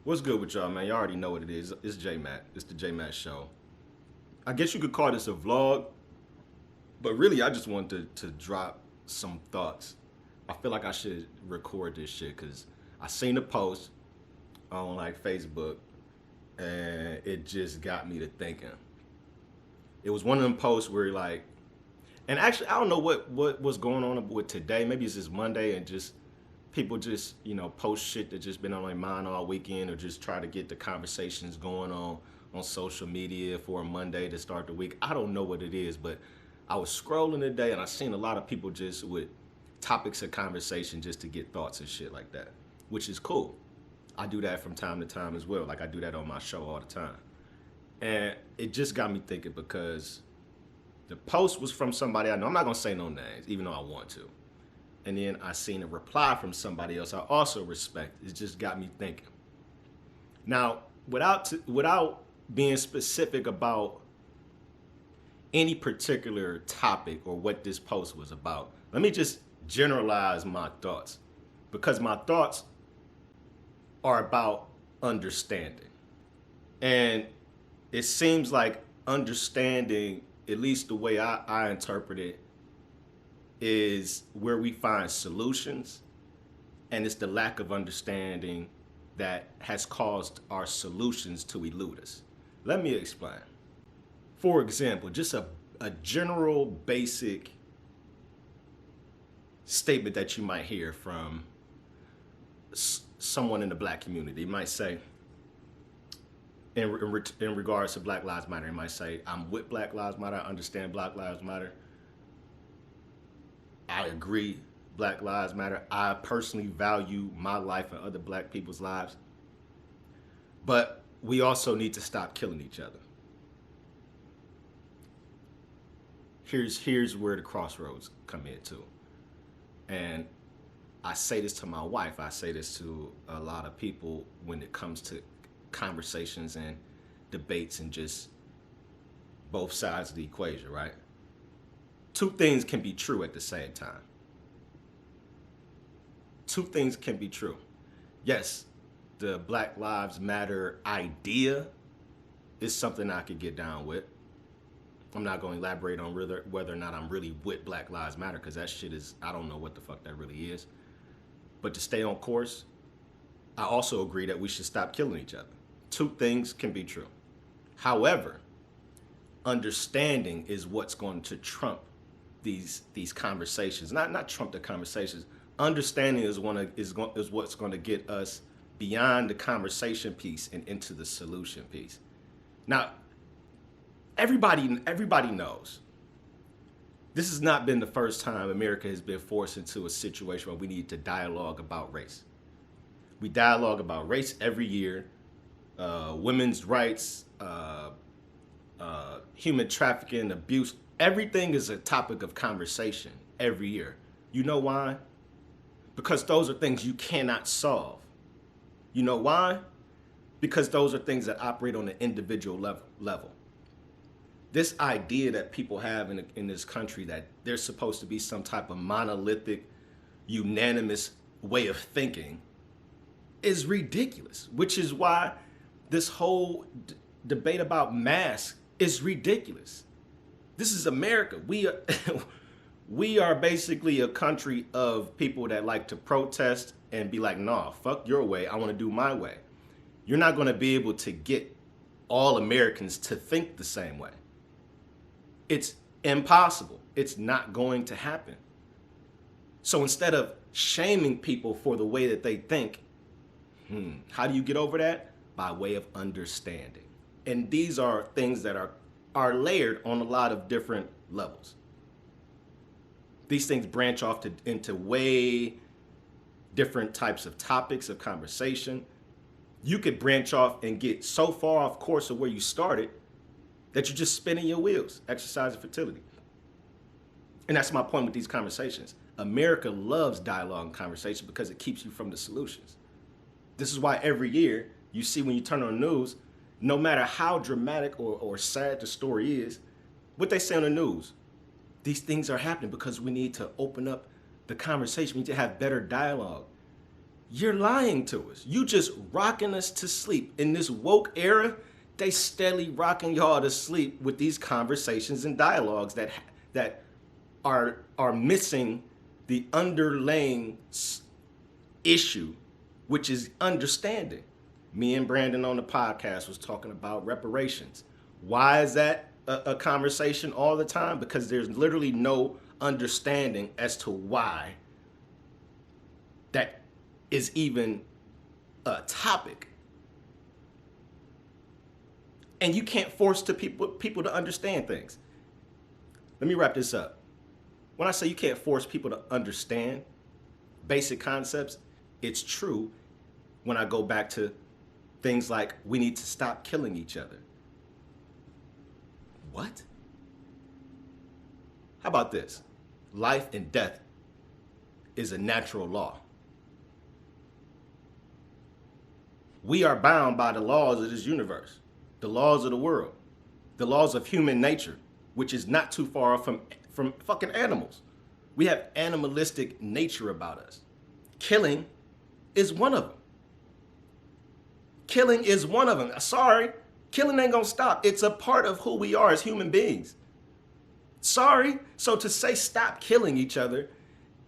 What's good with y'all, man? Y'all already know what it is. It's J Matt. It's the J Matt Show. I guess you could call this a vlog, but really, I just wanted to drop some thoughts. I feel like I should record this shit because I seen a post on like Facebook, and it just got me to thinking. It was one of them posts where like, and actually, I don't know what was going on with today. Maybe it's just Monday and just people just post shit that just been on their mind all weekend, or just try to get the conversations going on social media for a Monday to start the week. I don't know what it is, but I was scrolling today and I seen a lot of people just with topics of conversation just to get thoughts and shit like that, which is cool. I do that from time to time as well. Like I do that on my show all the time. And it just got me thinking because the post was from somebody I know. I'm not gonna say no names, even though I want to. And then I seen a reply from somebody else I also respect. It just got me thinking. Now, without being specific about any particular topic or what this post was about, let me just generalize my thoughts, because my thoughts are about understanding. And it seems like understanding, at least the way I interpret it, is where we find solutions, and it's the lack of understanding that has caused our solutions to elude us. Let me explain. For example, just a general basic statement that you might hear from someone in the black community. It might say, in regards to Black Lives Matter, it might say, I'm with Black Lives Matter, I understand Black Lives Matter, I agree, Black Lives Matter. I personally value my life and other black people's lives. But we also need to stop killing each other. Here's where the crossroads come in too. And I say this to my wife, I say this to a lot of people when it comes to conversations and debates and just both sides of the equation, right? Two things can be true at the same time. Two things can be true. Yes, the Black Lives Matter idea is something I could get down with. I'm not going to elaborate on whether or not I'm really with Black Lives Matter, because that shit is, I don't know what the fuck that really is. But to stay on course, I also agree that we should stop killing each other. Two things can be true. However, understanding is what's going to trump these conversations. Not trump the conversations. Understanding is what's going to get us beyond the conversation piece and into the solution piece. Now, everybody knows this has not been the first time America has been forced into a situation where we need to dialogue about race. We dialogue about race every year, women's rights, human trafficking, abuse. Everything is a topic of conversation every year. You know why? Because those are things you cannot solve. You know why? Because those are things that operate on an individual level. This idea that people have in this country that there's supposed to be some type of monolithic, unanimous way of thinking is ridiculous, which is why this whole debate about masks is ridiculous. This is America. We are basically a country of people that like to protest and be like, nah, fuck your way, I want to do my way. You're not going to be able to get all Americans to think the same way. It's impossible. It's not going to happen. So instead of shaming people for the way that they think, how do you get over that? By way of understanding. And these are things that are layered on a lot of different levels. These things branch off into way different types of topics of conversation. You could branch off and get so far off course of where you started that you're just spinning your wheels, exercising fertility. And that's my point with these conversations. America loves dialogue and conversation because it keeps you from the solutions. This is why every year you see when you turn on the news, no matter how dramatic or sad the story is, what they say on the news, these things are happening because we need to open up the conversation. We need to have better dialogue. You're lying to us. You just rocking us to sleep. In this woke era, they steadily rocking y'all to sleep with these conversations and dialogues that are missing the underlying issue, which is understanding. Me and Brandon on the podcast was talking about reparations. Why is that a conversation all the time? Because there's literally no understanding as to why that is even a topic. And you can't force people to understand things. Let me wrap this up. When I say you can't force people to understand basic concepts, it's true when I go back to things like we need to stop killing each other. What? How about this? Life and death is a natural law. We are bound by the laws of this universe, the laws of the world, the laws of human nature, which is not too far off from fucking animals. We have animalistic nature about us. Killing is one of them. Killing is one of them. Sorry, killing ain't gonna stop. It's a part of who we are as human beings. Sorry. So to say stop killing each other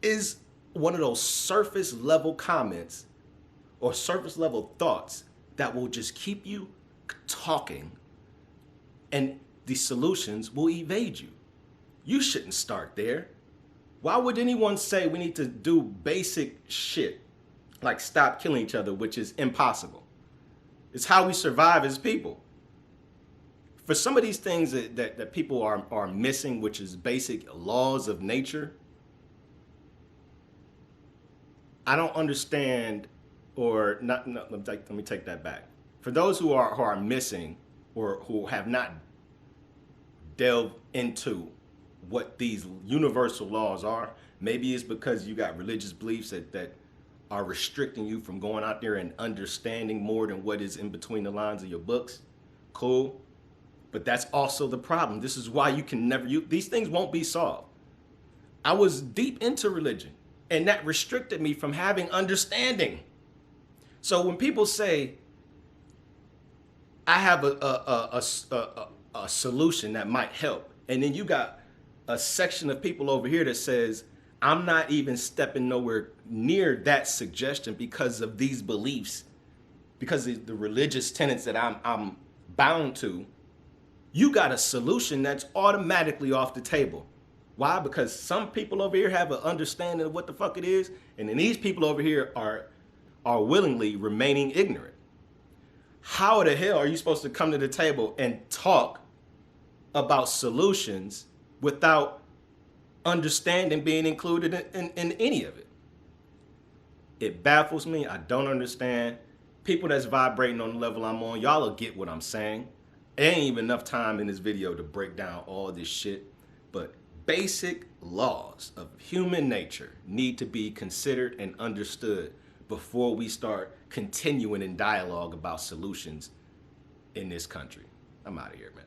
is one of those surface level comments or surface level thoughts that will just keep you talking, and the solutions will evade you. You shouldn't start there. Why would anyone say we need to do basic shit like stop killing each other, which is impossible? It's how we survive as people. For some of these things that people are missing, which is basic laws of nature, I don't understand, or not. No, let me take that back. For those who are missing or who have not delved into what these universal laws are, maybe it's because you got religious beliefs that are restricting you from going out there and understanding more than what is in between the lines of your books. Cool. But that's also the problem. This is why you can never, these things won't be solved. I was deep into religion, and that restricted me from having understanding. So when people say, I have a solution that might help, and then you got a section of people over here that says, I'm not even stepping nowhere near that suggestion because of these beliefs, because of the religious tenets that I'm bound to, you got a solution that's automatically off the table. Why? Because some people over here have an understanding of what the fuck it is, and then these people over here are willingly remaining ignorant. How the hell are you supposed to come to the table and talk about solutions without understanding being included in any of it? It baffles me. I don't understand. People that's vibrating on the level I'm on, y'all will get what I'm saying. There ain't even enough time in this video to break down all this shit, but basic laws of human nature need to be considered and understood before we start continuing in dialogue about solutions in this country. I'm out of here, man.